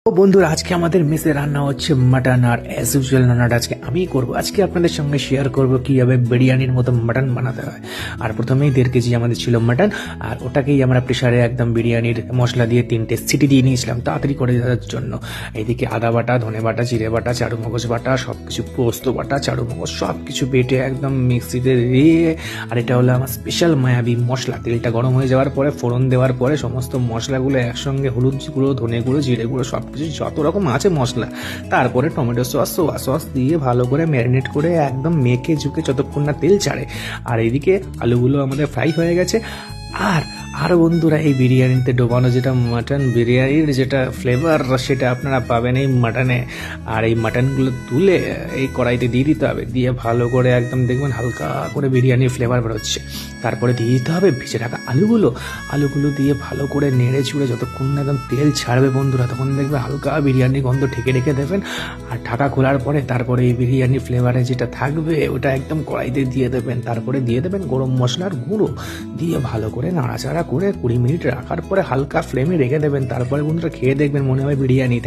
ও বন্ধুরা, আজকে আমাদের মেসে রান্না হচ্ছে মাটন। আর অ্যাজ ইউজুয়াল রান্নাটা আজকে আমিই করবো। আজকে আপনাদের সঙ্গে শেয়ার করবো কীভাবে বিরিয়ানির মতো মাটন বানাতে হয়। আর প্রথমেই 1.5 কেজি আমাদের ছিল মাটন, আর ওটাকেই আমরা প্রেশারে একদম বিরিয়ানির মশলা দিয়ে 3টে সিটি দিয়ে নিয়েছিলাম তাড়াতাড়ি করে দেওয়ার জন্য। এইদিকে আদা বাটা, ধনে বাটা, জিরে বাটা, চারু মগজ বাটা, সব কিছু পোস্ত বাটা, চারু মগজ সব কিছু বেটে একদম মিক্সিতে দিয়ে, আর এটা হলো আমার স্পেশাল মায়াবী মশলা। তেলটা গরম হয়ে যাওয়ার পরে ফোড়ন দেওয়ার পরে সমস্ত মশলাগুলো একসঙ্গে হলুদ গুঁড়ো, ধনে গুঁড়ো, জিরে গুঁড়ো সব কিছু যত রকম আছে মশলা, তারপরে টমেটো সস, সোয়া সস দিয়ে ভালো করে ম্যারিনেট করে একদম মেখে ঝুঁকে যতক্ষণ না তেল ছাড়ে। আর এইদিকে আলুগুলো আমাদের ফ্রাই হয়ে গেছে। আর আর বন্ধুরা, এই বিরিয়ানিতে ডোবানো যেটা মাটন বিরিয়ানির যেটা ফ্লেভার, সেটা আপনারা পাবেন এই মাটনে। আর এই মাটনগুলো তুলে এই কড়াইতে দিয়ে দিতে হবে, দিয়ে ভালো করে একদম দেখবেন হালকা করে বিরিয়ানির ফ্লেভার বেরোচ্ছে। তারপরে দিয়ে দিতে হবে ভেজে রাখা আলুগুলো দিয়ে ভালো করে নেড়ে চুড়ে যতক্ষণ না একদম তেল ছাড়বে বন্ধুরা, তখন দেখবে হালকা বিরিয়ানির গন্ধ ঢেকে রেখে দেবেন। আর ঢাকা খোলার পরে তারপরে এই বিরিয়ানির ফ্লেভারে যেটা থাকবে ওটা একদম কড়াইতে দিয়ে দেবেন। তারপরে দিয়ে দেবেন গরম মশলার গুঁড়ো, দিয়ে ভালো করে নাড়াচাড়া করে 20 মিনিট রাখার পরে হালকা ফ্লেমে রেখে দেবেন। তারপরে বন্ধুরা খেয়ে দেখবেন মনে হয় বিরিয়ানি।